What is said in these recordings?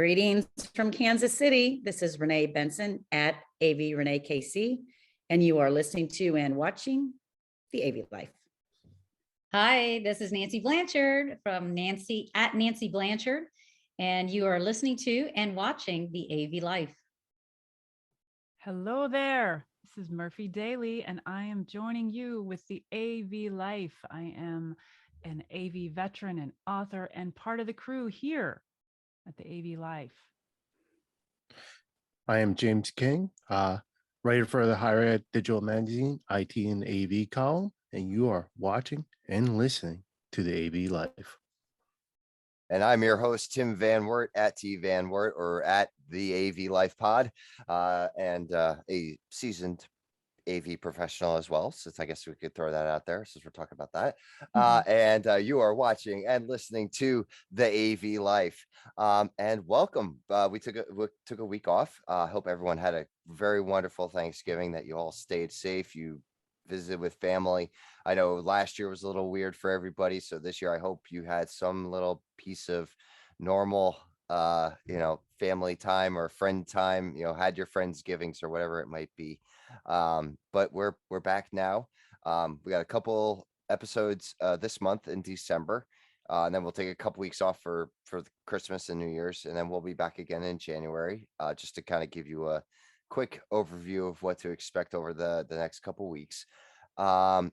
Greetings from Kansas City. This is Renee Benson at AV Renee KC, and you are listening to and watching the AV Life. Hi, this is Nancy Blanchard from Nancy Blanchard, and you are listening to and watching the AV Life. Hello there. This is Murphy Daly, and I am joining you with the AV Life. I am an AV veteran and author and part of the crew here at the AV Life. I am James King, writer for the Higher Ed Digital Magazine, IT and AV column, and you are watching and listening to the AV Life. And I'm your host, Tim Van Wert at T Van Wert or at the AV Life Pod, and a seasoned AV professional as well, since I guess we could throw that out there since we're talking about that. And you are watching and listening to the AV Life. And welcome. We took a week off. Hope everyone had a very wonderful Thanksgiving, that you all stayed safe. You visited with family. I know last year was a little weird for everybody, so this year I hope you had some little piece of normal family time or friend time, had your Friendsgivings or whatever it might be. But we're back now. We got a couple episodes this month in December, and then we'll take a couple weeks off for Christmas and New Year's, and then we'll be back again in January, just to kind of give you a quick overview of what to expect over the next couple weeks. But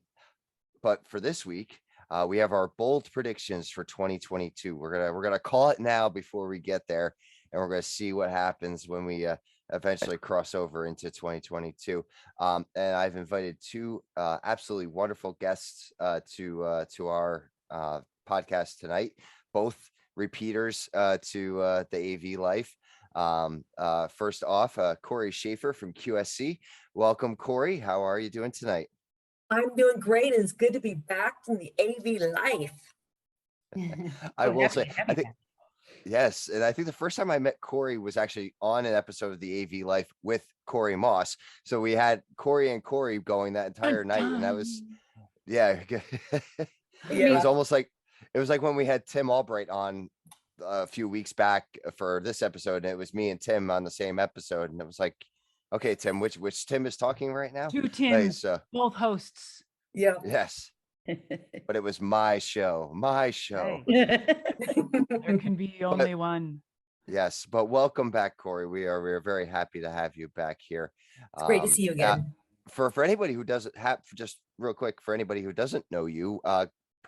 for this week, we have our bold predictions for 2022. We're gonna call it now before we get there, and we're gonna see what happens when we eventually cross over into 2022. And I've invited two absolutely wonderful guests to our podcast tonight, both repeaters to the AV Life. First off, Cory Schaffer from QSC. Welcome, Cory. How are you doing tonight? I'm doing great. It's good to be back in the AV Life. I will say, I think, yes, and I think the first time I met Cory was actually on an episode of the AV Life with Cory Moss. So we had Cory and Cory going that entire night, and that was, yeah. It was almost like, it was like when we had Tim Albright on a few weeks back for this episode, and it was me and Tim on the same episode, and it was like, okay, Tim, which Tim is talking right now? Two Tims, both hosts. Yeah. Yes. But it was my show. Right. There can be only one. Yes, but welcome back, Cory. We are very happy to have you back here. It's great to see you again. For anybody who doesn't have, just real quick, for anybody who doesn't know you,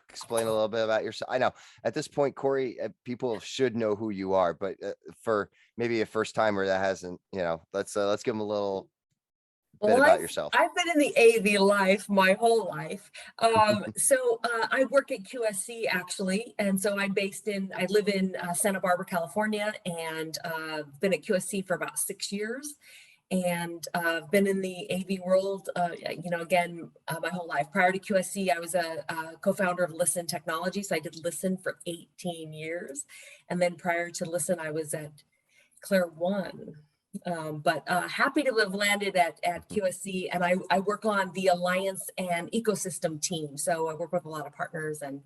explain a little bit about yourself. I know at this point, Cory, people should know who you are, but for maybe a first timer that hasn't, let's give them a little bit about yourself. I've been in the AV Life my whole life. So I work at QSC actually, and so I live in Santa Barbara, California, and been at QSC for about 6 years. And been in the AV world, my whole life. Prior to QSC, I was a co-founder of Listen Technology, so I did Listen for 18 years. And then prior to Listen, I was at Claire One. But happy to have landed at QSC, and I work on the alliance and ecosystem team. So I work with a lot of partners, and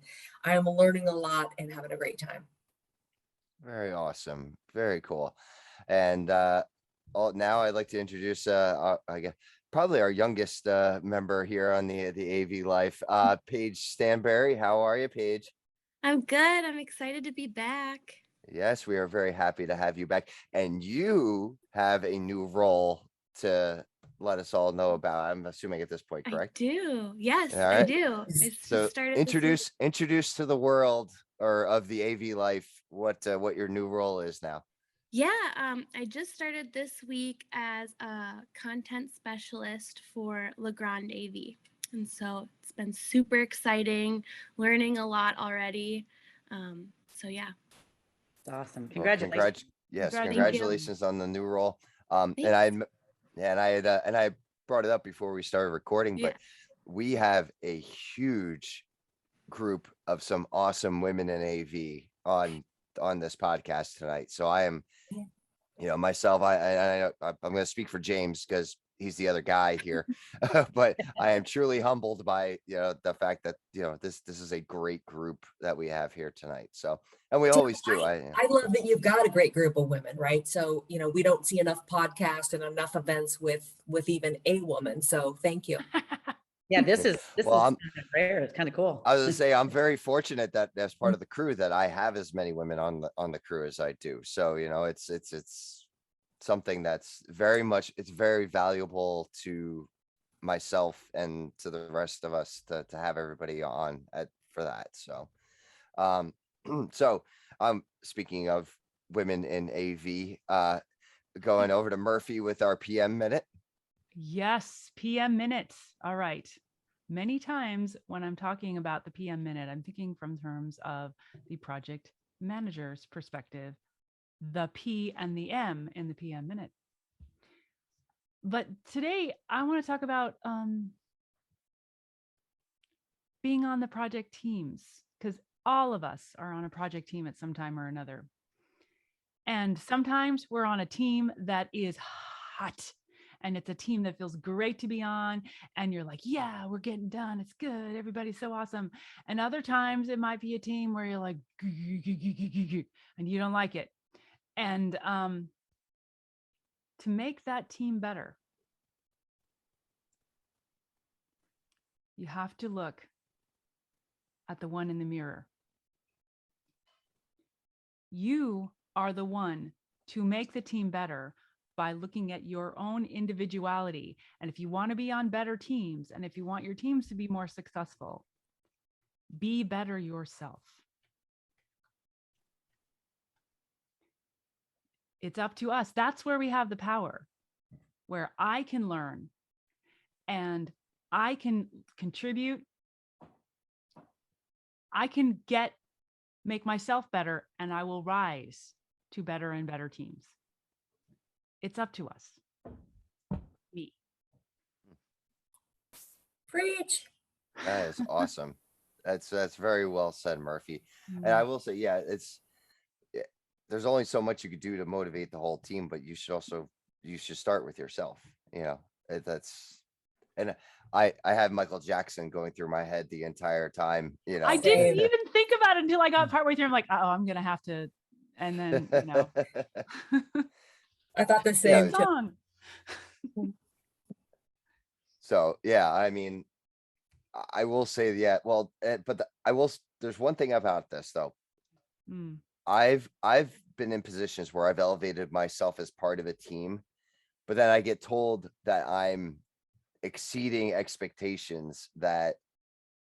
I am learning a lot and having a great time. Very awesome. Very cool. And now I'd like to introduce I guess probably our youngest member here on the AV Life, Paige Stanberry. How are you, Paige? I'm good. I'm excited to be back. Yes, we are very happy to have you back. And you have a new role to let us all know about, I'm assuming at this point, correct? I do. Yes, All right. I do. So introduce to the world or of the AV Life what your new role is now. Yeah, I just started this week as a content specialist for Legrand AV. And so it's been super exciting, learning a lot already. So yeah. It's awesome. Well, congratulations on the new role. And I brought it up before we started recording, but we have a huge group of some awesome women in AV on this podcast tonight. So I am, myself, I'm going to speak for James because he's the other guy here. But I am truly humbled by, the fact that, this is a great group that we have here tonight. So, and we Tim, always do. I love that you've got a great group of women, right? So, we don't see enough podcasts and enough events with even a woman. So thank you. Yeah, this is Well, kind of rare. It's kind of cool. I was gonna say, I'm very fortunate that as part of the crew that I have as many women on the crew as I do. So, it's something that's it's very valuable to myself and to the rest of us to have everybody on for that. So, so, speaking of women in AV, going over to Murphy with our PM minute. Yes, PM minutes. All right. Many times when I'm talking about the PM minute, I'm thinking from terms of the project manager's perspective, the P and the M in the PM minute. But today I want to talk about being on the project teams, because all of us are on a project team at some time or another. And sometimes we're on a team that is hot. And it's a team that feels great to be on. And you're like, yeah, we're getting done. It's good. Everybody's so awesome. And other times it might be a team where you're like, and you don't like it. And to make that team better, you have to look at the one in the mirror. You are the one to make the team better by looking at your own individuality. And if you want to be on better teams, and if you want your teams to be more successful, be better yourself. It's up to us. That's where we have the power, where I can learn and I can contribute. I can make myself better, and I will rise to better and better teams. It's up to us. Me. Preach. That is awesome. That's very well said, Murphy. And I will say, yeah, there's only so much you could do to motivate the whole team, but you should start with yourself. And I had Michael Jackson going through my head the entire time. I didn't even think about it until I got partway through. I'm like, oh, I'm gonna have to, and then I thought the same. Song. So yeah, I mean, I will say, yeah, well, but there's one thing about this though. I've been in positions where I've elevated myself as part of a team, but then I get told that I'm exceeding expectations, that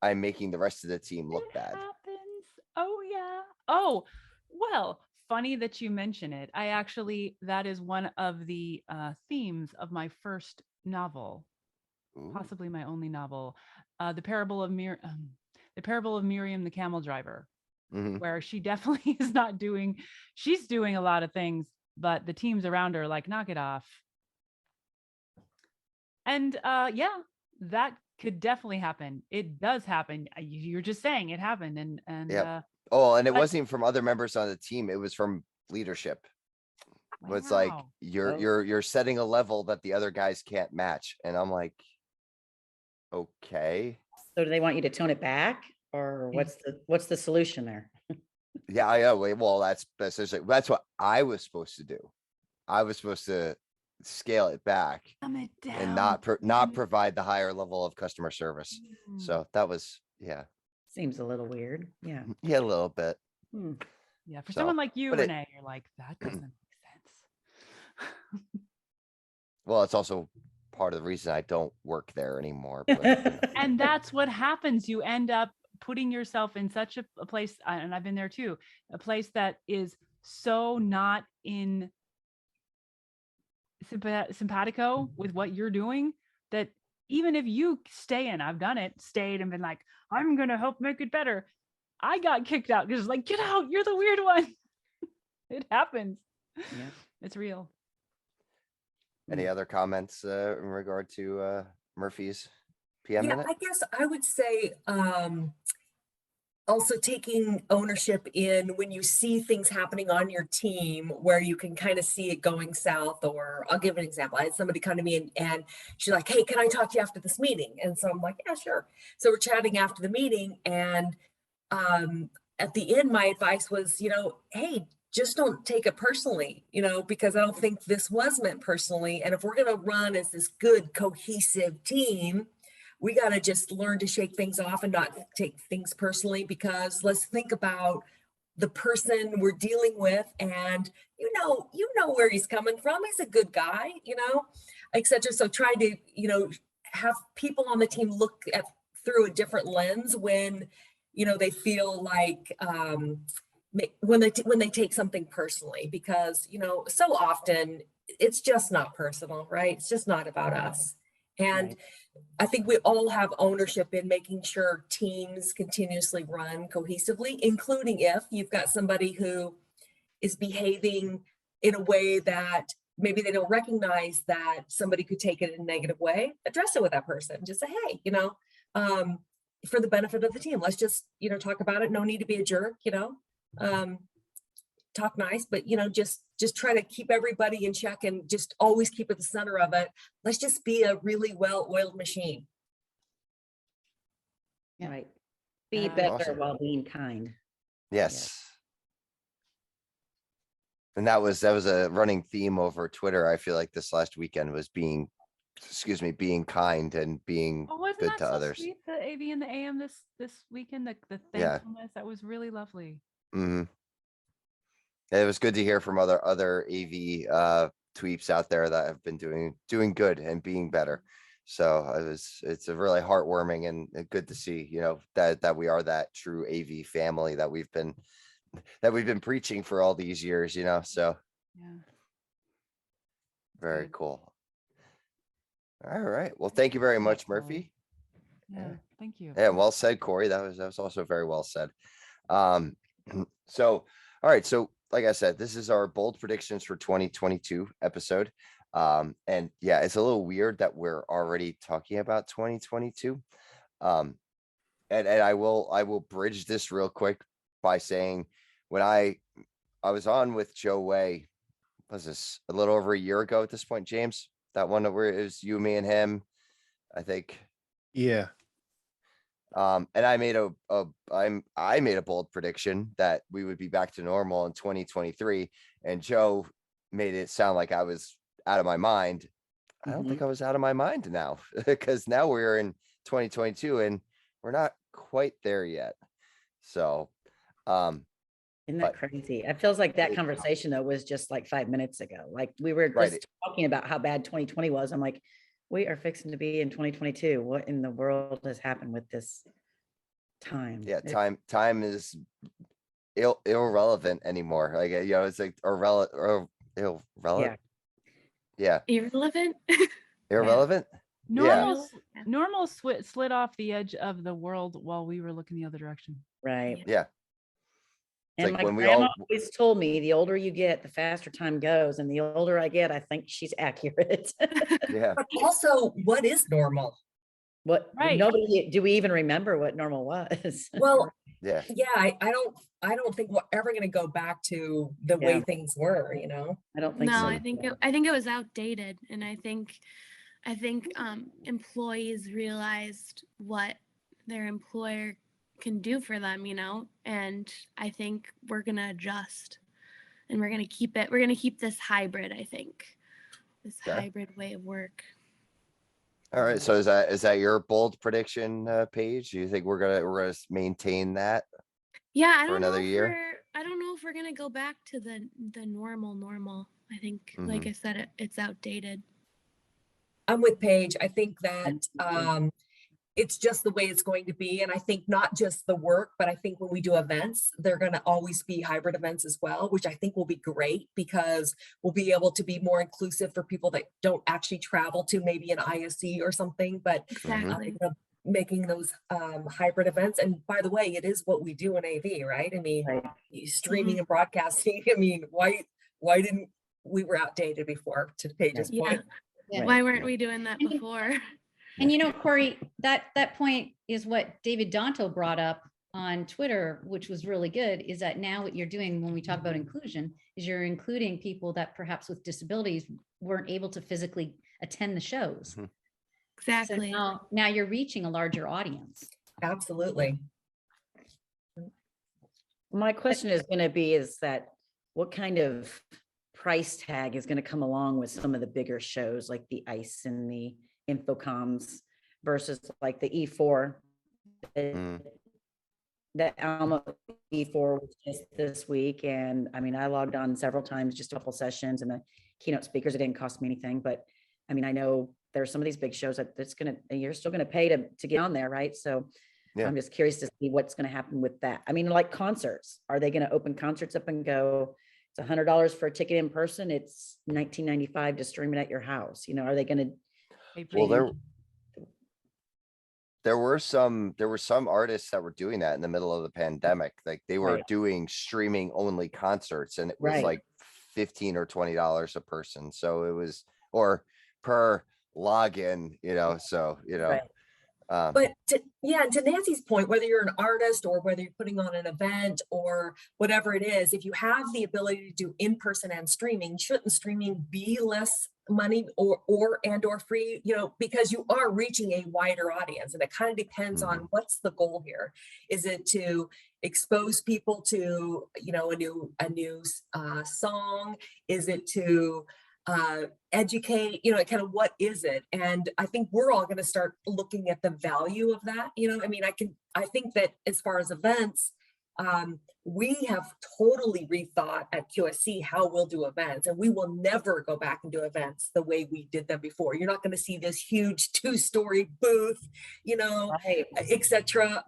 I'm making the rest of the team look bad. Happens. Oh yeah. Oh, well, funny that you mention it. That is one of the themes of my first novel. Ooh. Possibly my only novel, the Parable of Miriam the Camel Driver, where she definitely is not doing. She's doing a lot of things, but the teams around her are like, knock it off. And yeah, that could definitely happen. It does happen. You're just saying it happened, and yeah. And it wasn't even from other members on the team. It was from leadership. It's like you're setting a level that the other guys can't match, and I'm like, okay. So do they want you to tone it back, or what's the solution there? Yeah, I know. Well, that's what I was supposed to do. I was supposed to scale it back and not provide the higher level of customer service. So that was, yeah. Seems a little weird. Yeah. Yeah, a little bit. Yeah, for someone like you, Renee, you're like, that doesn't make sense. Well, it's also part of the reason I don't work there anymore. But, and that's what happens. You end up putting yourself in such a place, and I've been there too, a place that is so not in simpatico with what you're doing, that even if you stayed and been like, I'm gonna help make it better, I got kicked out because like, get out, you're the weird one. It happens. Yeah, it's real. Any other comments in regard to Murphy's PM minute? I guess I would say also taking ownership in when you see things happening on your team where you can kind of see it going south. Or I'll give an example. I had somebody come to me and she's like, hey, can I talk to you after this meeting? And so I'm like, yeah, sure. So we're chatting after the meeting, and at the end, my advice was, hey, just don't take it personally, because I don't think this was meant personally. And if we're going to run as this good, cohesive team, we got to just learn to shake things off and not take things personally, because let's think about the person we're dealing with, and where he's coming from. He's a good guy, etc. So try to, have people on the team look at through a different lens when, they feel like, when they take something personally, because, so often it's just not personal, right? It's just not about us. And Right. I think we all have ownership in making sure teams continuously run cohesively, including if you've got somebody who is behaving in a way that maybe they don't recognize that somebody could take it in a negative way. Address it with that person. Just say, hey, for the benefit of the team, let's just, talk about it. No need to be a jerk, talk nice, but just try to keep everybody in check and just always keep at the center of it. Let's just be a really well-oiled machine. Yeah. Right. Be Yeah. better Awesome. while being kind. Yes. And that was a running theme over Twitter. I feel like this last weekend was being kind and being Oh, wasn't good that to so others. sweet? The AV and the AM this weekend, the Yeah. thankfulness, that was really lovely. hmm It was good to hear from other AV tweeps out there that have been doing good and being better. So it's a really heartwarming and good to see, that we are that true AV family that we've been preaching for all these years, so Yeah. very Good. cool. All right. Well, thank you very Yeah, much, Cory. Murphy. Yeah. Thank you. Yeah, well said, Cory. That was also very well said. So, all right. So, like I said, this is our bold predictions for 2022 episode. And yeah, it's a little weird that we're already talking about 2022. And I will bridge this real quick by saying when I was on with Joe Way, was this a little over a year ago at this point, James? That one where it was you, me, and him, I think. Yeah. And I made I made a bold prediction that we would be back to normal in 2023, and Joe made it sound like I was out of my mind. I don't think I was out of my mind now, because now we're in 2022 and we're not quite there yet. So, Isn't that crazy? It feels like that conversation though was just like 5 minutes ago. Like we were Right. just talking about how bad 2020 was. I'm like, we are fixing to be in 2022. What in the world has happened with this time? yeah, time is irrelevant anymore. Like, it's like irrelevant. Yeah. Irrelevant. Irrelevant. Normal, Yeah. normal slid off the edge of the world while we were looking the other direction. Right. Yeah. It's And like my when we grandma all always told me the older you get, the faster time goes. And the older I get, I think she's accurate. yeah. But also, what is normal? Right. Nobody, do we even remember what normal was? Well, Yeah. yeah, I don't think we're ever going to go back to the way things were, I don't think No, so. I think it was outdated, and I think employees realized what their employer can do for them, and I think we're gonna adjust, and we're gonna keep this hybrid. I think this Okay. hybrid way of work. All right. So is that your bold prediction, Paige? Do you think we're gonna maintain that? Yeah, For another year? I don't know if we're gonna go back to the normal. I think, like I said, it's outdated. I'm with Paige. I think that it's just the way it's going to be. And I think not just the work, but I think when we do events, they're going to always be hybrid events as well, which I think will be great because we'll be able to be more inclusive for people that don't actually travel to maybe an ISC or something, but Exactly. making those hybrid events. And by the way, it is what we do in AV, right? I mean, streaming and broadcasting. I mean, why didn't we were outdated before, to Paige's point? Yeah. Why weren't we doing that before? And Cory, that point is what David Danto brought up on Twitter, which was really good, is that now what you're doing when we talk about inclusion is you're including people that perhaps with disabilities weren't able to physically attend the shows. Mhm. Exactly. So now you're reaching a larger audience. Absolutely. My question is going to be, is that what kind of price tag is going to come along with some of the bigger shows like the ICE and the Infocoms versus like the E4? Mm. The Alma E4 was just this week. And I mean, I logged on several times, just a couple sessions, and the keynote speakers, it didn't cost me anything. But I mean, I know there's some of these big shows that you're still gonna pay to get on there, right? So Yeah. I'm just curious to see what's gonna happen with that. I mean, like concerts, are they gonna open concerts up and go, it's $100 for a ticket in person, it's $19.95 to stream it at your house? You know, are they gonna? Well, change? there were some artists that were doing that in the middle of the pandemic. Like they were Right. doing streaming only concerts, and it was Right. like $15 or $20 a person. So it was, or per login, so Right. But to Nancy's point, whether you're an artist or whether you're putting on an event or whatever it is, if you have the ability to do in-person and streaming, shouldn't streaming be less money or free, because you are reaching a wider audience, and it kind of depends on what's the goal here. Is it to expose people to, a new song? Is it to educate, kind of what is it? And I think we're all going to start looking at the value of that. I think that as far as events, we have totally rethought at QSC how we'll do events, and we will never go back and do events the way we did them before. You're not going to see this huge 2-story booth, Right. etc.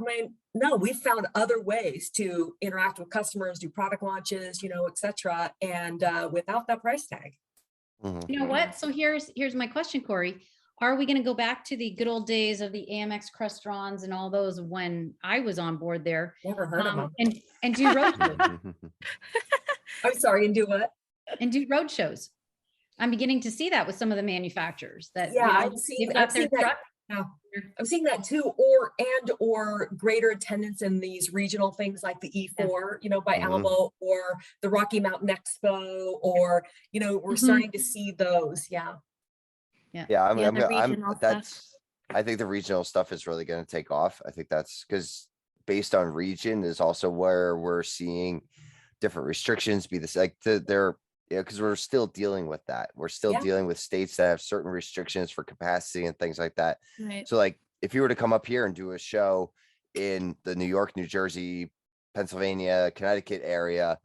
No, we found other ways to interact with customers, do product launches, etc. And without that price tag. You know what? So here's my question, Cory. Are we going to go back to the good old days of the Amex Crestrons and all those when I was on board there? Never heard of them. And do road shows? I'm sorry, and do what? And do road shows. I'm beginning to see that with some of the manufacturers that I'm seeing that. I'm seeing that too, or greater attendance in these regional things like the E4, by Almo, or the Rocky Mountain Expo, or we're starting to see those. Yeah, the regional stuff. I think the regional stuff is really going to take off. I think that's because based on region is also where we're seeing different restrictions be this, like because we're still dealing with that. We're still dealing with states that have certain restrictions for capacity and things like that. Right. So like if you were to come up here and do a show in the New York, New Jersey, Pennsylvania, Connecticut area,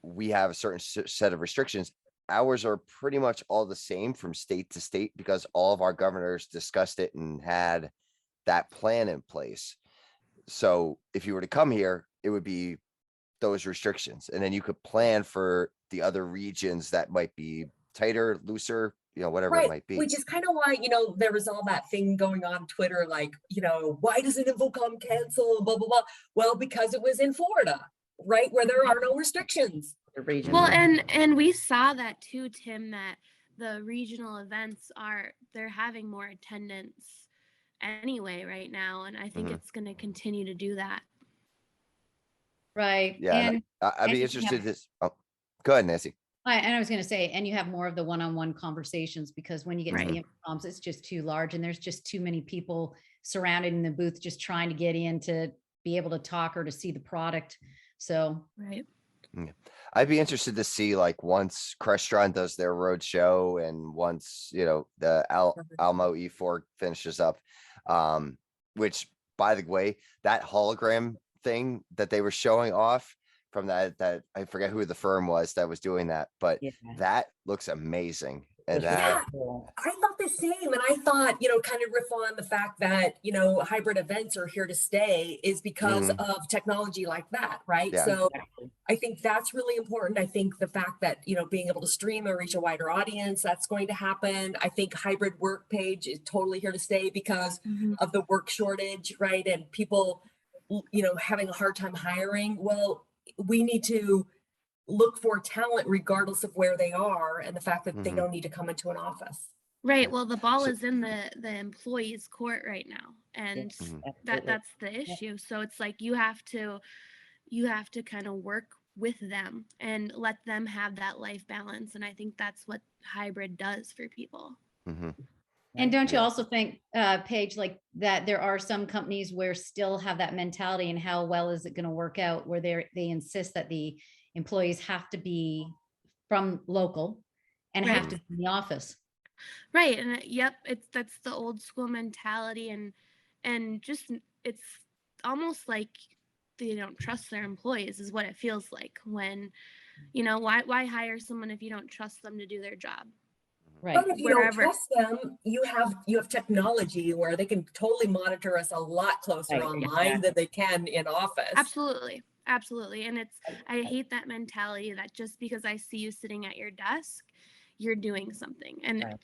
we have a certain set of restrictions. Ours are pretty much all the same from state to state because all of our governors discussed it and had that plan in place. So if you were to come here, it would be those restrictions, and then you could plan for the other regions that might be tighter, looser, whatever it might be. Which is kind of why, there was all that thing going on Twitter, like, why doesn't Infocom cancel, blah, blah, blah. Well, because it was in Florida, right? Where there are no restrictions. The region. Well, and we saw that too, Tim, that the regional events they're having more attendance anyway right now. And I think it's going to continue to do that. Right. Yeah. And I'd be interested in this. Oh, go ahead, Nancy. and I was going to say, and you have more of the one-on-one conversations because when you get to the infocoms, it's just too large and there's just too many people surrounded in the booth just trying to get in to be able to talk or to see the product. So, right. Yeah. I'd be interested to see like once Crestron does their road show and once, the Almo E4 finishes up, which by the way, that hologram thing that they were showing off from that I forget who the firm was that was doing that, but that looks amazing. And that I thought the same. And I thought, kind of riff on the fact that, hybrid events are here to stay is because of technology like that, right? Yeah. So I think that's really important. I think the fact that, being able to stream and reach a wider audience, that's going to happen. I think hybrid work page is totally here to stay because of the work shortage, right? And people, having a hard time hiring. Well, we need to look for talent regardless of where they are and the fact that they don't need to come into an office. Right. Well, the ball is in the employee's court right now, and Yes, absolutely. that's the issue. So it's like you have to kind of work with them and let them have that life balance. And I think that's what hybrid does for people. Mhm. And don't you Yeah. also think, Paige, like that there are some companies where still have that mentality, and how well is it going to work out, where they insist that the employees have to be from local and Right. have to be in the office. Right. And yep, that's the old school mentality, and just it's almost like they don't trust their employees is what it feels like when, why hire someone if you don't trust them to do their job? Right. But if you don't Wherever. trust them, you have technology where they can totally monitor us a lot closer Right, online than they can in office. Absolutely. Absolutely. And I hate that mentality that just because I see you sitting at your desk, you're doing something. And Right.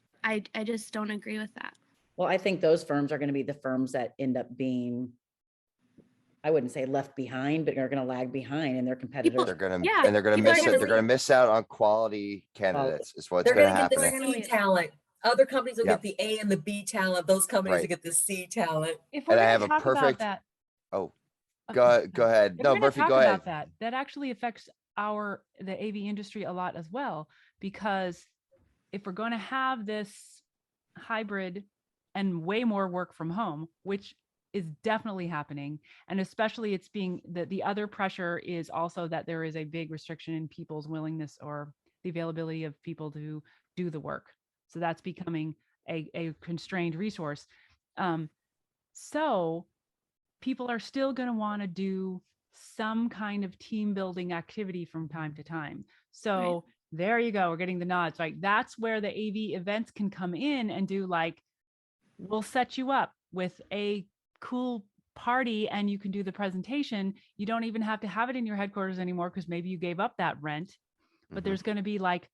I just don't agree with that. Well, I think those firms are going to be the firms that end up being, I wouldn't say left behind, but are going to lag behind, and their competitors. They're gonna Yeah, and they're gonna people are miss gonna it. They're gonna miss out on quality candidates. Is what's They're gonna going to get happen. the They're gonna C leave. talent. Other companies will Yep. get the A and the B talent. Those companies will Right. get the C talent. If we're And I going have to a talk about perfect. that, Oh, okay, go ahead. if No, we're gonna Murphy, talk go ahead. about that, that actually affects the AV industry a lot as well, because if we're going to have this hybrid and way more work from home, which is definitely happening, and especially it's being the other pressure is also that there is a big restriction in people's willingness or the availability of people to do the work. So that's becoming a constrained resource. So people are still going to want to do some kind of team building activity from time to time. So there you go. We're getting the nods, right? That's where the AV events can come in and do, like, we'll set you up with a cool party and you can do the presentation. You don't even have to have it in your headquarters anymore because maybe you gave up that rent, but there's going to be like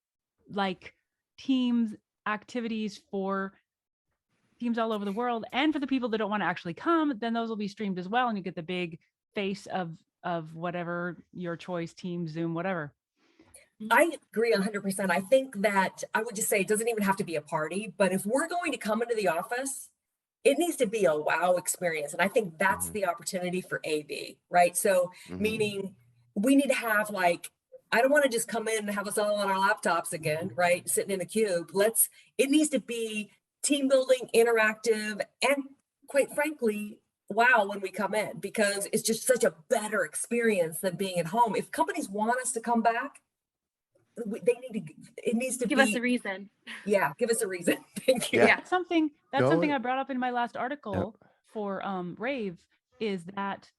teams activities for teams all over the world, and for the people that don't want to actually come, then those will be streamed as well, and you get the big face of whatever your choice, team, Zoom, whatever. I agree 100%. I think that I would just say it doesn't even have to be a party, but if we're going to come into the office, it needs to be a wow experience. And I think that's the opportunity for AV, right? So meaning we need to have, like, I don't want to just come in and have us all on our laptops again, right? Sitting in a cube. It needs to be team building, interactive, and quite frankly, wow when we come in, because it's just such a better experience than being at home. If companies want us to come back, it needs to Give us a reason. Yeah, give us a reason. Thank you. Yeah. That's something I brought up in my last article for Rave, is that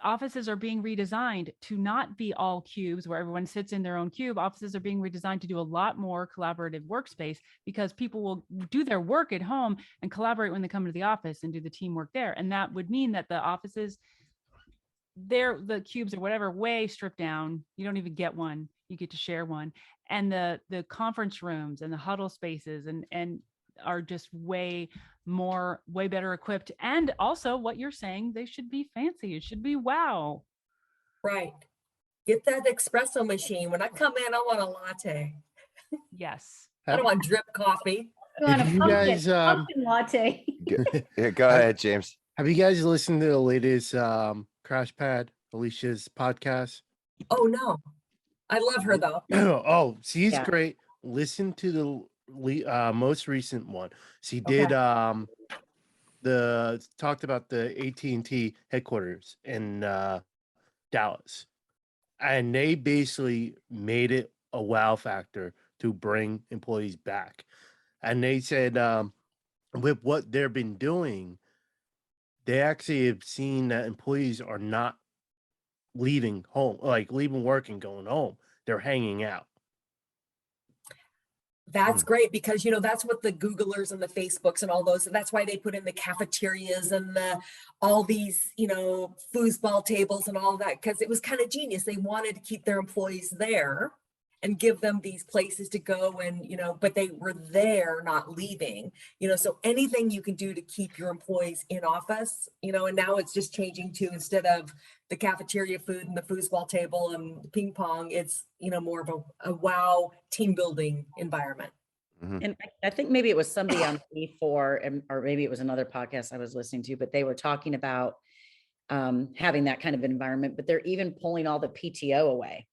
offices are being redesigned to not be all cubes where everyone sits in their own cube. Offices are being redesigned to do a lot more collaborative workspace, because people will do their work at home and collaborate when they come to the office and do the teamwork there. And that would mean that the offices, the cubes or whatever, way stripped down. You don't even get one. You get to share one. And the conference rooms and the huddle spaces and are just way better equipped. And also what you're saying, they should be fancy. It should be wow. Right. Get that espresso machine. When I come in, I want a latte. Yes. I don't want drip coffee. You want a you guys, pumpkin latte. Yeah, go ahead, James. Have you guys listened to the latest Crash Pad, Alicia's podcast? Oh no. I love her though. Oh, she's Yeah. great. Listen to the most recent one. She did talked about the AT&T headquarters in Dallas, and they basically made it a wow factor to bring employees back. And they said with what they've been doing, they actually have seen that employees are not leaving home, like leaving work and going home. They're hanging out. That's great, because that's what the Googlers and the Facebooks and all those, that's why they put in the cafeterias and all these foosball tables and all that, because it was kind of genius. They wanted to keep their employees there and give them these places to go, and but they were there, not leaving. So anything you can do to keep your employees in office, and now it's just changing to, instead of the cafeteria food and the foosball table and ping pong, it's more of a wow team building environment. And I think maybe it was somebody on E4, or maybe it was another podcast I was listening to, but they were talking about having that kind of environment, but they're even pulling all the PTO away.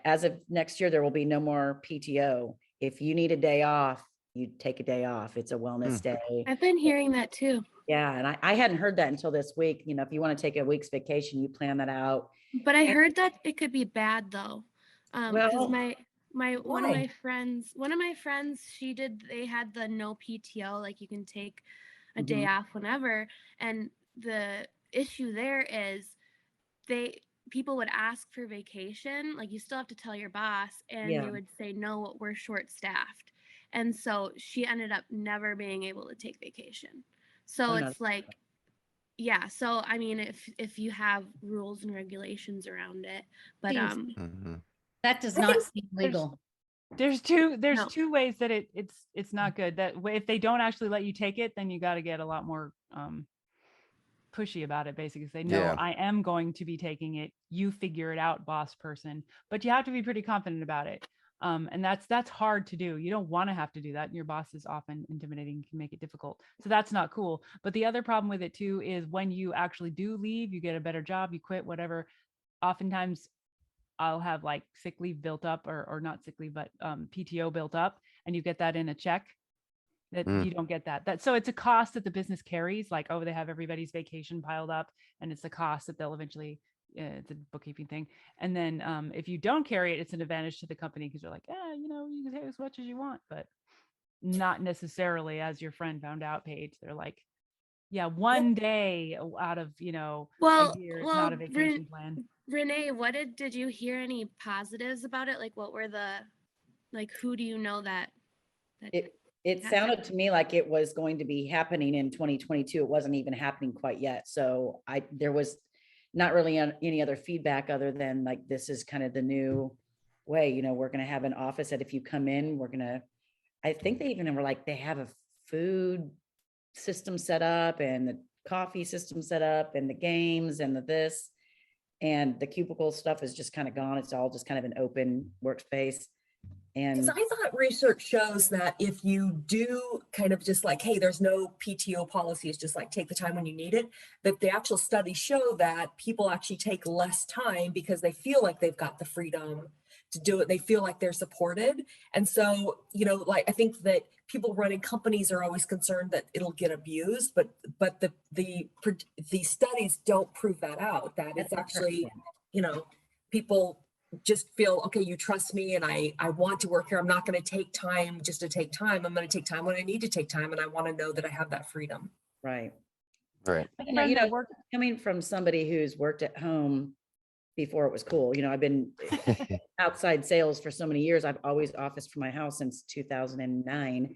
As of next year, there will be no more PTO. If you need a day off, you take a day off. It's a wellness day. I've been hearing that too. Yeah. And I hadn't heard that until this week. If you want to take a week's vacation, you plan that out. But I heard that it could be bad though. Because Well, one of my friends, they had the no PTO, like you can take a day off whenever. And the issue there is people would ask for vacation, like you still have to tell your boss, and they would say, no, we're short staffed. And so she ended up never being able to take vacation. So it's like, yeah. So, I mean, if you have rules and regulations around it, but, that does not seem legal. There's two ways that it's not good. That if they don't actually let you take it, then you got to get a lot more pushy about it. Basically say, no, I am going to be taking it. You figure it out, boss person. But you have to be pretty confident about it. And that's hard to do. You don't want to have to do that. And your boss is often intimidating, can make it difficult. So that's not cool. But the other problem with it too is when you actually do leave, you get a better job, you quit, whatever. Oftentimes I'll have like sick leave built up, or not sick leave, but PTO built up, and you get that in a check. That you don't get that. So it's a cost that the business carries. Like, oh, they have everybody's vacation piled up, and it's a cost that they'll eventually. It's a bookkeeping thing. And then if you don't carry it, it's an advantage to the company because they're like, you can take as much as you want, but not necessarily, as your friend found out, Paige. They're like, yeah, one day out of a year, it's not a vacation plan. Renee, did you hear any positives about it? Like, what were who do you know that it sounded to me like it was going to be happening in 2022. It wasn't even happening quite yet. So there was not really any other feedback other than like, this is kind of the new way, we're going to have an office that if you come in, I think they even were like, they have a food system set up and the coffee system set up and the games and this, and the cubicle stuff is just kind of gone. It's all just kind of an open workspace. Because I thought research shows that if you do kind of just like, hey, there's no PTO policies, just like take the time when you need it, that the actual studies show that people actually take less time because they feel like they've got the freedom to do it. They feel like they're supported. And so, I think that people running companies are always concerned that it'll get abused, but the studies don't prove that out, that it's actually, people just feel, okay, you trust me and I want to work here. I'm not going to take time just to take time. I'm going to take time when I need to take time. And I want to know that I have that freedom. Right. Right. Coming from somebody who's worked at home before it was cool, I've been outside sales for so many years. I've always officed from my house since 2009.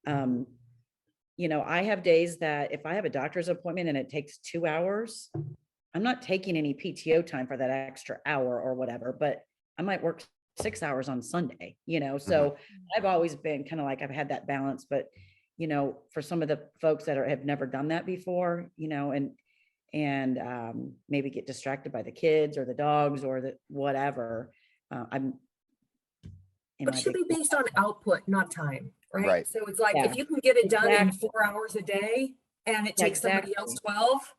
I have days that if I have a doctor's appointment and it takes 2 hours, I'm not taking any PTO time for that extra hour or whatever, but I might work 6 hours on Sunday, so I've always been kind of like, I've had that balance, but, for some of the folks that have never done that before, and maybe get distracted by the kids or the dogs or the whatever, But it should be based on output, not time, right? So it's like, if you can get it done in 4 hours a day and it takes somebody else 12.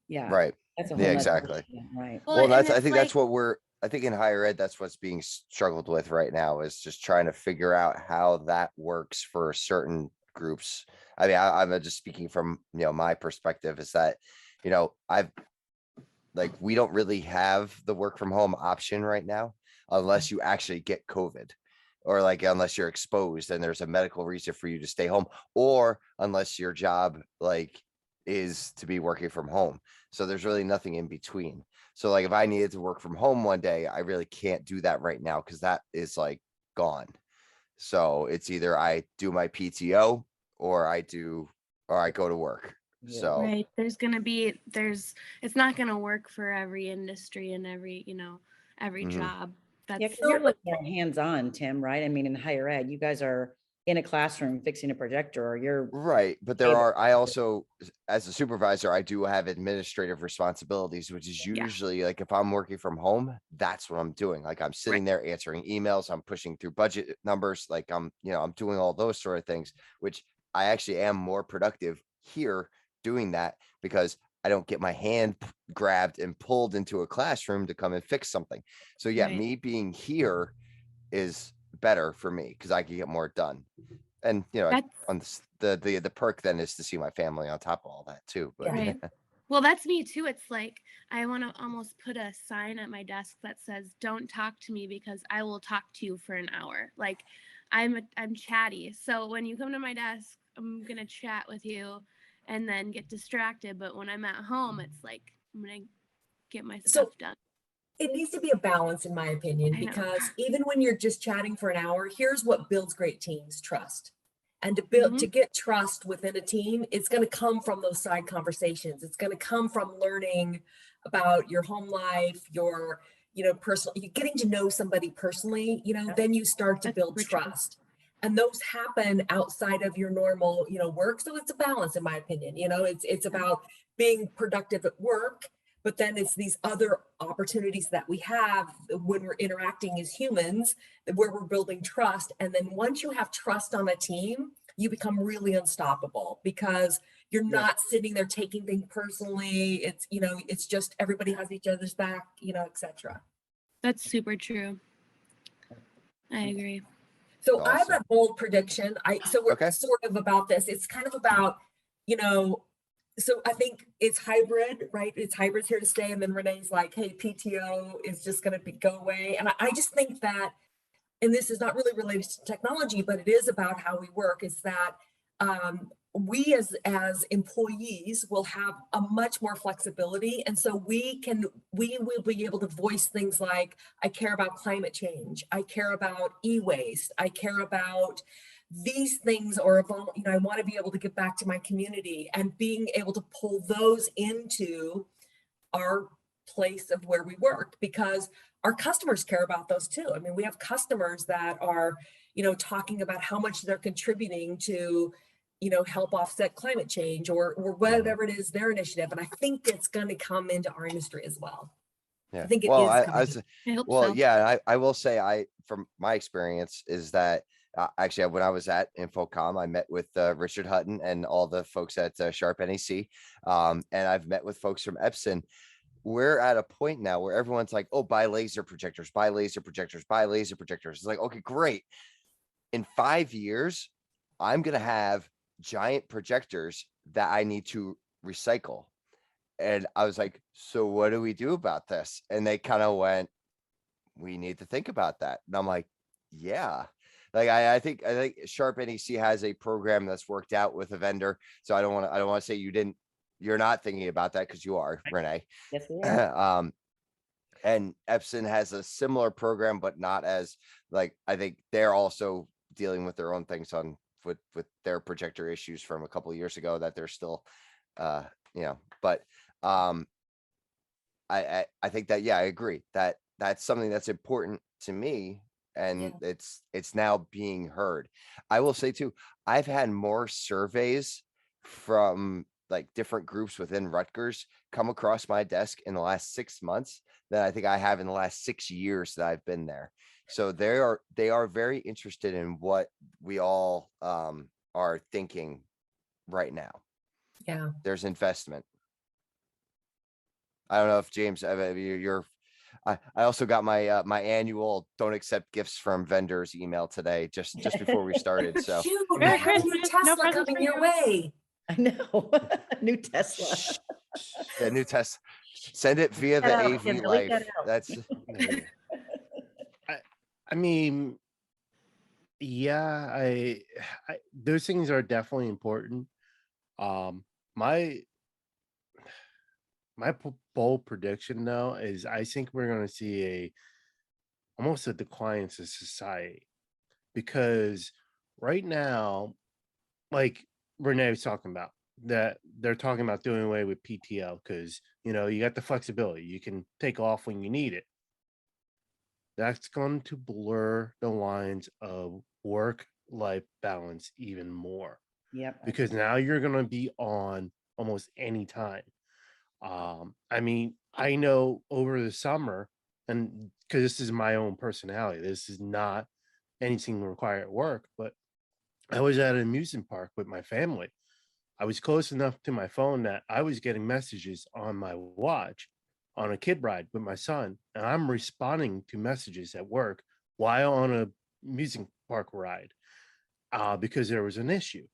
Yeah. Right. That's a Yeah, exactly. Right. Well, I think that's what I think in higher ed, that's what's being struggled with right now, is just trying to figure out how that works for certain groups. I mean, I'm just speaking from, my perspective is that, we don't really have the work from home option right now, unless you actually get COVID, or unless you're exposed and there's a medical reason for you to stay home, or unless your job is to be working from home. So there's really nothing in between. So if I needed to work from home one day, I really can't do that right now because that is gone. So it's either I do my PTO or I go to work. Yeah. So right, it's not going to work for every industry and every every job. You're more hands-on, Tim, right? I mean, in higher ed, you guys are in a classroom fixing a projector, or you're Right. But I also, as a supervisor, I do have administrative responsibilities, which is Yeah. usually like if I'm working from home, that's what I'm doing. Like I'm sitting there answering emails, I'm pushing through budget numbers, like I'm doing all those sort of things, which I actually am more productive here doing that because I don't get my hand grabbed and pulled into a classroom to come and fix something. So yeah, Right. me being here is better for me because I can get more done. And That's on the perk then is to see my family on top of all that too. But Yeah. right. Well, that's me too. It's like I want to almost put a sign at my desk that says, "Don't talk to me because I will talk to you for an hour." Like I'm chatty. So when you come to my desk, I'm going to chat with you and then get distracted, but when I'm at home, it's like I'm going to get my So stuff done. it needs to be a balance, in my opinion, I know. because even when you're just chatting for an hour, here's what builds great teams: trust. And to build, to get trust within a team, it's going to come from those side conversations. It's going to come from learning about your home life, your, personal, you getting to know somebody personally, then you start to That's build super true. trust. And those happen outside of your normal, work. So it's a balance, in my opinion. It's about being productive at work, but then it's these other opportunities that we have when we're interacting as humans, where we're building trust. And then once you have trust on a team, you become really unstoppable because you're Yeah. not sitting there taking things personally. It's just everybody has each other's back, etc. That's super true. I agree. So I have Awesome. a bold prediction. So we're Okay. sort of about this. It's kind of about, so I think it's hybrid, right? It's hybrid's here to stay. And then Renee's like, hey, PTO is just going to go away. And I just think that, and this is not really related to technology, but it is about how we work, is that we as employees will have a much more flexibility. And so we will be able to voice things like, I care about climate change. I care about e-waste. I care about these things, or about, I want to be able to give back to my community, and being able to pull those into our place of where we work, because our customers care about those too. I mean, we have customers that are, talking about how much they're contributing to, help offset climate change, or whatever it is, their initiative. And I think it's going to come into our industry as well. Yeah. I think it Well, is I coming. was, I hope well, so. yeah, I will say from my experience is that actually when I was at Infocom, I met with Richard Hutton and all the folks at Sharp NEC. And I've met with folks from Epson. We're at a point now where everyone's like, oh, buy laser projectors, buy laser projectors, buy laser projectors. It's like, okay, great. In 5 years, I'm going to have giant projectors that I need to recycle. And I was like, so what do we do about this? And they kind of went, we need to think about that. And I'm like, yeah. Like I think Sharp NEC has a program that's worked out with a vendor. So I don't want to say you're not thinking about that, because you are, Renee. Yes, we are. And Epson has a similar program, but not as, like, I think they're also dealing with their own things with their projector issues from a couple of years ago that they're still but I think that, yeah, I agree that that's something that's important to me, and it's now being heard. I will say too, I've had more surveys from like different groups within Rutgers come across my desk in the last 6 months than I think I have in the last 6 years that I've been there. So they are very interested in what we all are thinking right now. Yeah. There's investment. I don't know if James, I also got my my annual don't accept gifts from vendors email today, just before we started. So Shoot, I Merry have a new Christmas. No Tesla presents coming for your you. way. I know. New Tesla. the new test, send it via the That out, AV kids, leak Life. that out. That's I mean, yeah, those things are definitely important. My bold prediction though is I think we're going to see almost a decline in society, because right now, like Renee was talking about, that they're talking about doing away with PTO because you got the flexibility, you can take off when you need it. That's going to blur the lines of work life balance even more, Yep. because now you're going to be on almost any time. I mean, I know over the summer, and because this is my own personality, this is not anything required at work, but I was at an amusement park with my family. I was close enough to my phone that I was getting messages on my watch on a kid ride with my son, and I'm responding to messages at work while on a amusement park ride because there was an issue.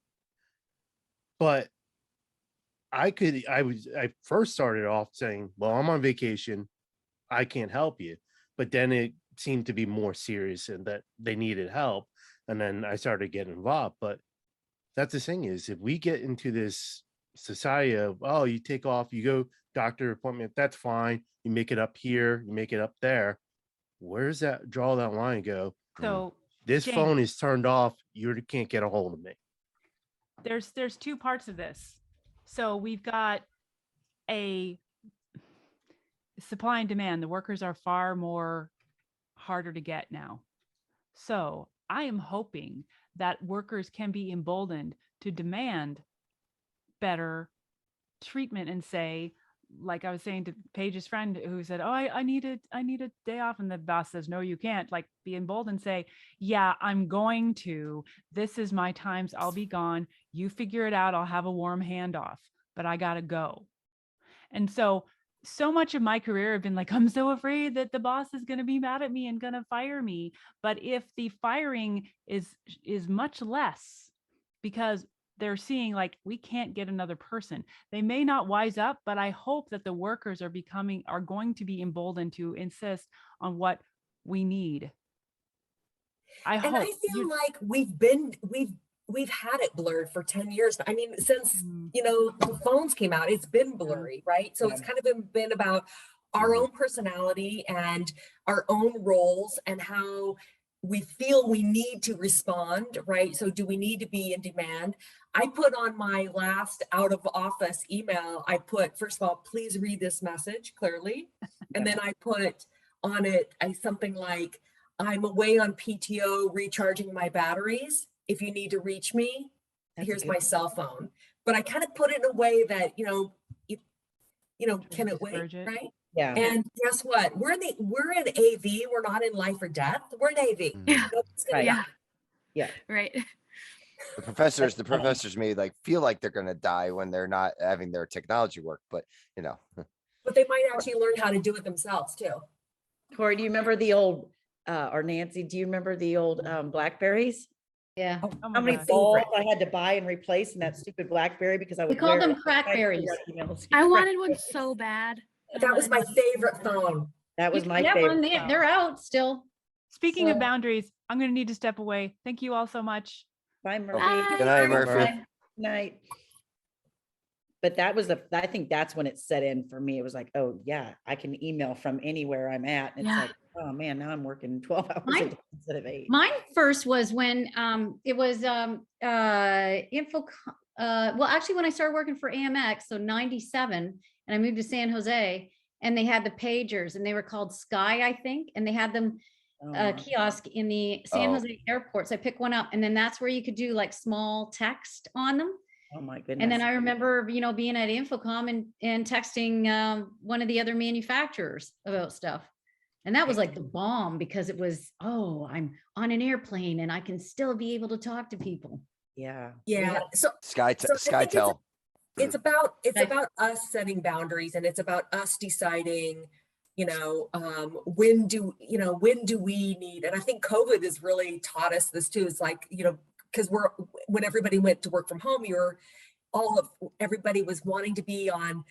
But I first started off saying, well, I'm on vacation, I can't help you. But then it seemed to be more serious and that they needed help. And then I started getting involved. But that's the thing is, if we get into this society of, oh, you take off, you go doctor appointment, that's fine. You make it up here, you make it up there. Where's that draw that line and go, So this Jane, phone is turned off, you can't get a hold of me. there's two parts of this. So we've got a supply and demand. The workers are far more harder to get now. So I am hoping that workers can be emboldened to demand better treatment and say, like I was saying to Paige's friend who said, oh, I need a day off. And the boss says, no, you can't. Like, be emboldened and say, yeah, I'm going to, this is my times. I'll be gone. You figure it out. I'll have a warm handoff, but I got to go. And so much of my career have been like, I'm so afraid that the boss is going to be mad at me and going to fire me. But if the firing is much less because they're seeing like, we can't get another person, they may not wise up, but I hope that the workers are going to be emboldened to insist on what we need. I And hope. I feel like we've had it blurred for 10 years. I mean, since, the phones came out, it's been blurry, right? So it's kind of been about our own personality and our own roles and how we feel we need to respond, right? So do we need to be in demand? I put on my last out of office email, I put, first of all, please read this message clearly. And then I put on it something like, I'm away on PTO recharging my batteries. If you need to reach me, here's my cell phone. But I kind of put it in a way that, can it wait, right? Yeah. And guess what? We're in AV. We're not in life or death. We're in AV. Yeah. Right. Yeah. Yeah. Right. The professors may feel like they're going to die when they're not having their technology work, but But they might actually learn how to do it themselves too. Cory, do you remember the old, or Nancy, do you remember the old Blackberries? Yeah. Oh How my many God. balls I had to buy and replace in that stupid Blackberry because I We would called wear them it. crackberries. I wanted one so bad. That was my favorite phone. That was You my can get one. favorite. They're out still. Speaking of So- boundaries, I'm going to need to step away. Thank you all so much. Bye, Murphy. Bye. good night, Murphy. Bye. Night. But that was I think that's when it set in for me. It was like, oh yeah, I can email from anywhere I'm at. And it's Yeah. like, oh man, now I'm working 12 hours a Mine- day instead of 8. Mine first was when it was well, actually when I started working for AMX, so 97, and I moved to San Jose, and they had the pagers, and they were called Sky, I think, and they had them Oh, my- kiosk in the San Oh. Jose airport. So I picked one up, and then that's where you could do like small text on them. oh my goodness. And then I remember, being at Infocom and texting one of the other manufacturers about stuff. And that was like the bomb because it was, oh, I'm on an airplane and I can still be able to talk to people. Yeah. Yeah. So so I think SkyTel. it's about us setting boundaries, and it's about us deciding, when do we need, and I think COVID has really taught us this too. It's like, because when everybody went to work from home, everybody was wanting to be on,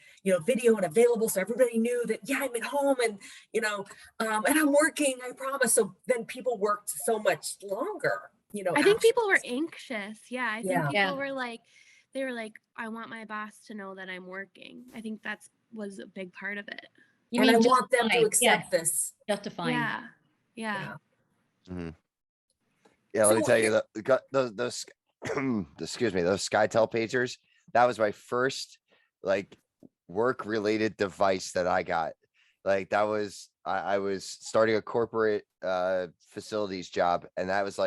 video and available. So everybody knew that, yeah, I'm at home and, and I'm working, I promise. So then people worked so much longer, I think people were anxious. Yeah. I think Yeah. people were like, I want my boss to know that I'm working. I think was a big part of it. You and I mean want them to justifying, accept this. justifying. Yeah. Yeah. Yeah, let me So tell you, those excuse me, those SkyTel pagers, that was my first work related device that I got. That was I was starting a corporate facilities job, and that was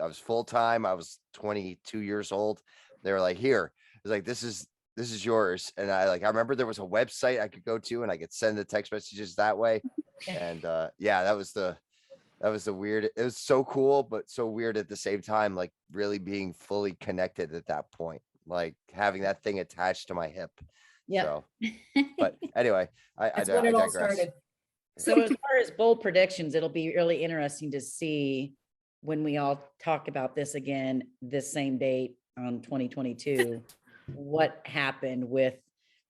was full-time. I was 22 years old. They were like, here, it's like, this is yours. And I remember there was a website I could go to and I could send the text messages that way. And yeah, that was the weird. It was so cool, but so weird at the same time, like really being fully connected at that point, like having that thing attached to my hip. Yeah. So, but anyway, I That's when it all digress. started. So as far as bold predictions, it'll be really interesting to see when we all talk about this again, this same date on 2022, what happened with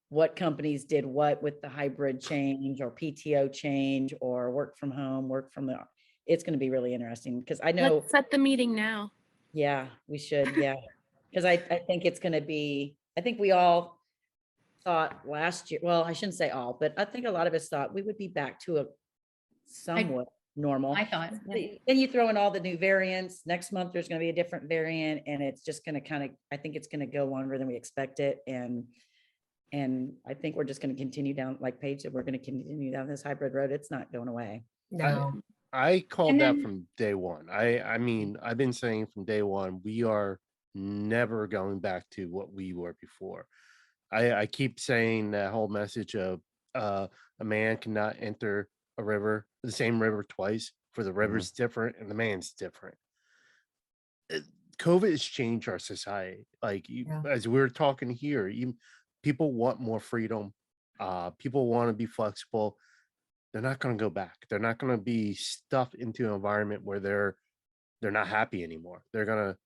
what companies did what with the hybrid change or PTO change or work from home, work from the, it's going to be really interesting because I know, Let's set the meeting now. yeah, we should. Yeah. Because I think it's going to be, I think we all thought last year, well, I shouldn't say all, but I think a lot of us thought we would be back to a somewhat normal. I thought, yeah. Then you throw in all the new variants. Next month, there's going to be a different variant and it's just going to kind of, I think it's going to go longer than we expected. And I think we're just going to continue down, like Paige said, we're going to continue down this hybrid road. It's not going away. No. I called And that then- from day one. I mean, I've been saying from day one, we are never going back to what we were before. I keep saying that whole message of a man cannot enter a river, the same river twice, for the river's different and the man's different. COVID has changed our society. Like as we were talking here, people want more freedom. People want to be flexible. They're not going to go back. They're not going to be stuffed into an environment where they're not happy anymore. They're going to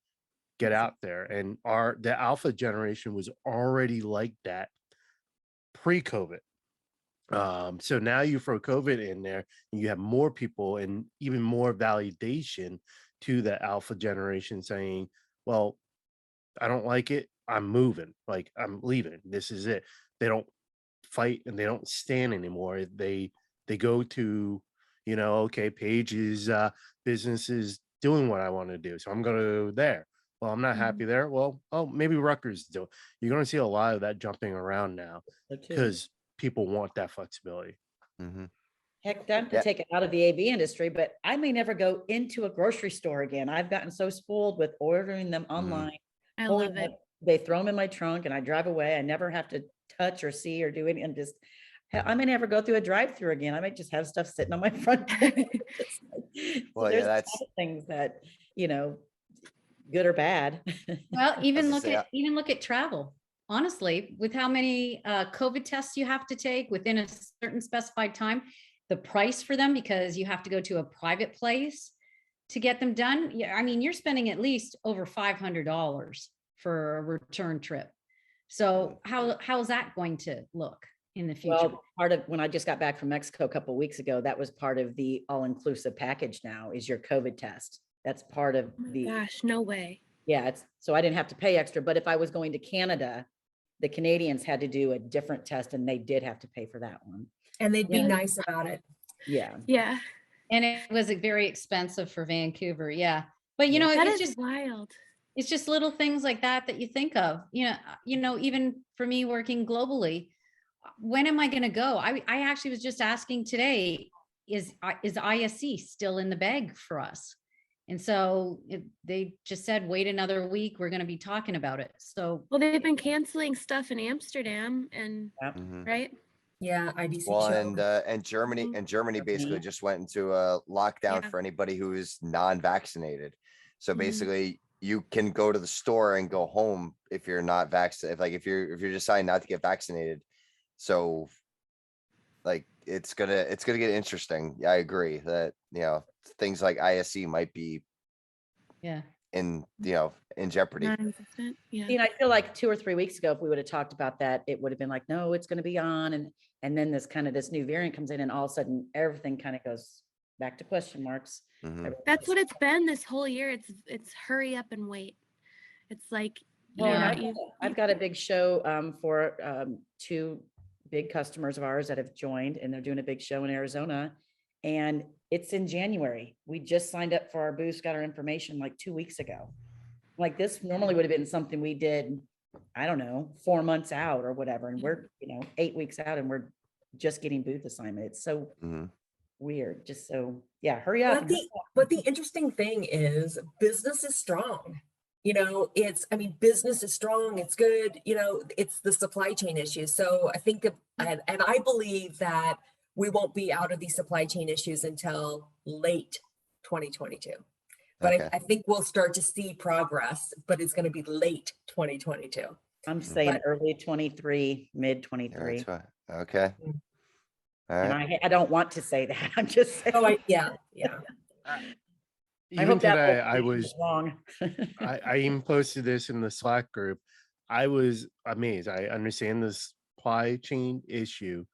get out there. And the alpha generation was already like that pre-COVID. So now you throw COVID in there and you have more people and even more validation to the alpha generation saying, well, I don't like it. I'm moving. Like I'm leaving. This is it. They don't fight and they don't stand anymore. They go to, okay, Paige's business is doing what I want to do. So I'm going to go there. Well, I'm not happy there. Well, maybe Rutgers do. You're going to see a lot of that jumping around now because people want that flexibility. Heck, not to take it out of the AV industry, but I may never go into a grocery store again. I've gotten so spoiled with ordering them online. I love it. They throw them in my trunk and I drive away. I never have to touch or see or do anything. And just, I may never go through a drive-through again. I might just have stuff sitting on my front porch. Well, there's yeah, that's things that, good or bad. Well, even was look gonna say, look at travel. Honestly, with how many COVID tests you have to take within a certain specified time, the price for them, because you have to go to a private place to get them done. Yeah, I mean, you're spending at least over $500 for a return trip. So how's that going to look in the future? Well, part of when I just got back from Mexico a couple of weeks ago, that was part of the all-inclusive package now is your COVID test. That's part of the, Gosh, no way. yeah, so I didn't have to pay extra, but if I was going to Canada, the Canadians had to do a different test and they did have to pay for that one. And they'd be Yeah. nice about it. Yeah. Yeah. And it was very expensive for Vancouver. Yeah. But That it's is just wild. it's just little things like that you think of, even for me working globally, when am I going to go? I actually was just asking today, is ISC still in the bag for us? And so they just said, wait another week. We're going to be talking about it. So, Well, they've been canceling stuff in Amsterdam and right. Yeah, IDC. well, show. and Germany basically Mhm. just went into a lockdown Yeah. for anybody who is non-vaccinated. So Mhm. basically, you can go to the store and go home if you're not vaccinated. Like if you're deciding not to get vaccinated. So, like it's gonna get interesting. Yeah, I agree that things like ISC might be yeah. in jeopardy. Non-existent. Yeah. I feel like 2 or 3 weeks ago, if we would have talked about that, it would have been like, no, it's going to be on. And then this new variant comes in and all of a sudden everything kind of goes back to question marks. That's what it's been this whole year. It's hurry up and wait. It's like, Well, Yeah. and I've got a big show for 2 big customers of ours that have joined and they're doing a big show in Arizona and it's in January. We just signed up for our booth, got our information like 2 weeks ago. Like this normally would have been something we did, I don't know, 4 months out or whatever. And we're, 8 weeks out and we're just getting booth assignment. It's so weird. Just so, yeah, hurry up. But the interesting thing is business is strong. You know, I mean, business is strong, it's good, you know, it's the supply chain issues. So I think, and I believe that we won't be out of these supply chain issues until late 2022. But Okay. I think we'll start to see progress, but it's going to be late 2022. I'm saying But- early 23, mid Yeah, 23. that's fine. Okay. Mm. All And right. I don't want to say that. I'm just saying. yeah. I Even hope that today, whole thing is wrong. I even posted this in the Slack group. I was amazed. I understand the supply chain issue,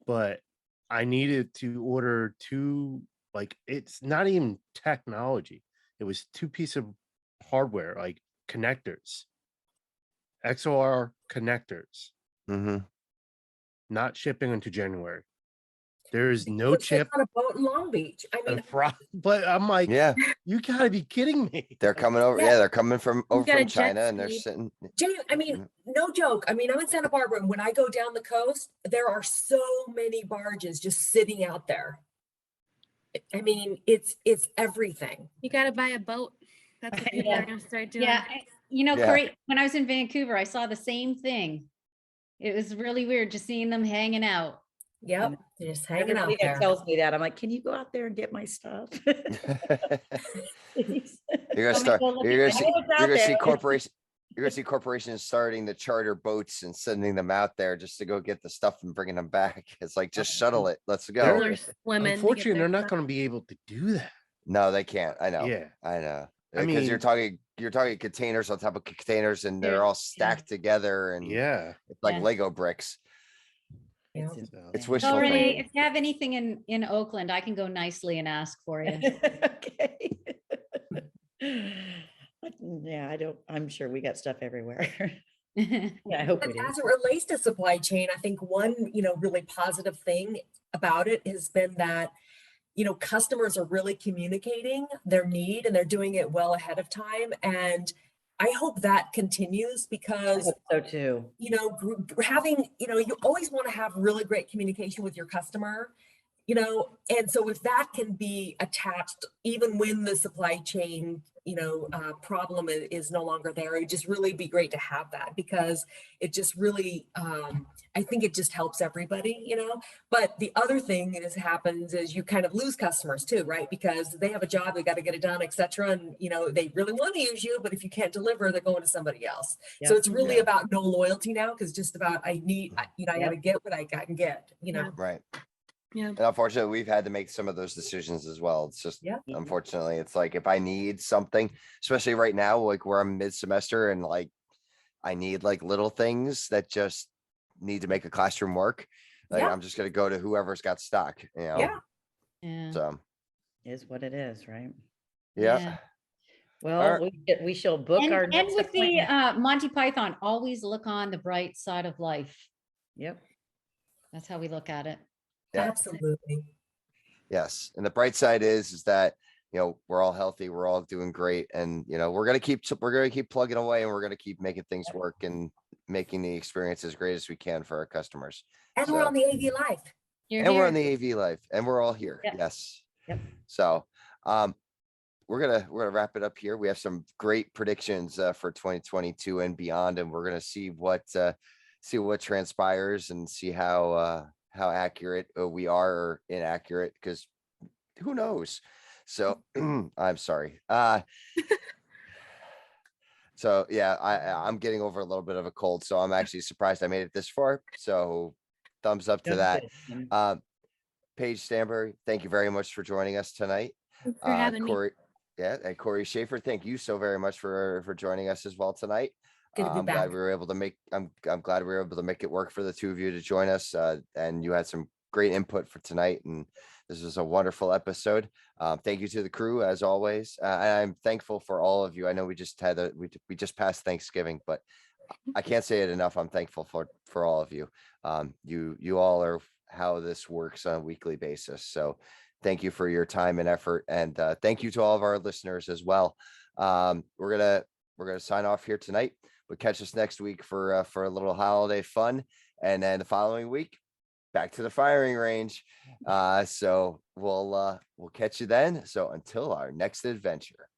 but I needed to order two, like, it's not even technology. It was two pieces of hardware, like connectors, XOR connectors, Mm-hmm. not shipping until January. There is no Looks like chip, on a boat in Long Beach. I mean, but I'm like, Yeah, you gotta be kidding me. they're coming over. Yeah. Yeah, they're coming from over got a from jet China, and they're ski. sitting. Jay, I mean, no joke. I mean, I'm in Santa Barbara, and when I go down the coast, there are so many barges just sitting out there. I mean, it's everything. You got to buy a boat. That's what people Yeah. are going to start doing. Yeah. You know, Yeah. Cory, when I was in Vancouver, I saw the same thing. It was really weird just seeing them hanging out. Yep, they're just hanging out Everybody that there. tells me that, I'm like, can you go out there and get my stuff? Please. You're gonna Come and start. go look You're at gonna that. see. It's out You're gonna see there. corporations. You're gonna see corporations starting to charter boats and sending them out there just to go get the stuff and bringing them back. It's like just shuttle it. Let's People go. are swimming. to get Unfortunately, their they're not stuff. going to be able to do that. No, they can't. I know. Yeah. I know. I Because you're mean- talking containers on top of containers, and they're They're- all stacked together and Yeah. it's like Yeah. Lego bricks. Yeah. It's So- It's insane. wishful So Renee, thinking. if you have anything in Oakland, I can go nicely and ask for you. Okay. Yeah, I'm sure we got stuff everywhere. Yeah, I hope we But do. as it relates to supply chain, I think one, really positive thing about it has been that, customers are really communicating their need and they're doing it well ahead of time. And I hope that continues I because, hope so too. having, you always want to have really great communication with your customer, and so if that can be attached, even when the supply chain, problem is no longer there, it'd just really be great to have that because it just really, I think it just helps everybody, but the other thing that happens is you kind of lose customers too, right? Because they have a job, they got to get it done, et cetera. And, they really want to use you, but if you can't deliver, they're going to somebody else. So Yep. it's really Yeah. about no loyalty now because just about I got to get what I can get, Yeah. Right. Yeah. And unfortunately, we've had to make some of those decisions as well. It's just, Yeah. unfortunately, it's like if I need something, especially right now, like where I'm mid-semester and like I need like little things that just need to make a classroom work. Like Yeah. I'm just gonna go to whoever's got stock, Yeah. Yeah. So Is what it is, right? yeah. Yeah. Well, we shall book our And next with the appointment. Monty Python, always look on the bright side of life. Yep. That's how we look at it. Yeah. Absolutely. Yes. And the bright side is that, we're all healthy, we're all doing great. And, we're going to keep plugging away and we're going to keep making things work and making the experience as great as we can for our customers. And we're So- on the AV Live. You're And we're here. on the AV Live and we're all here. Yep. Yes. Yep. So, we're gonna wrap it up here. We have some great predictions for 2022 and beyond, and we're gonna see what transpires and see how accurate we are or inaccurate, because who knows. So I'm sorry. So yeah, I'm getting over a little bit of a cold, so I'm actually surprised I made it this far. So thumbs up to that. Paige Stanberry, thank you very much for joining us tonight. Thanks for having me. Cory, and Cory Schaffer, thank you so very much for joining us as well tonight. Good to be I'm glad back. we were able to make. I'm glad we were able to make it work for the two of you to join us. And you had some great input for tonight, and this was a wonderful episode. Thank you to the crew as always. And I'm thankful for all of you. I know we just passed Thanksgiving, but I can't say it enough. I'm thankful for all of you. You all are how this works on a weekly basis. So thank you for your time and effort, and thank you to all of our listeners as well. We're gonna sign off here tonight, but catch us next week for a little holiday fun, and then the following week back to the firing range. So we'll catch you then. So until our next adventure.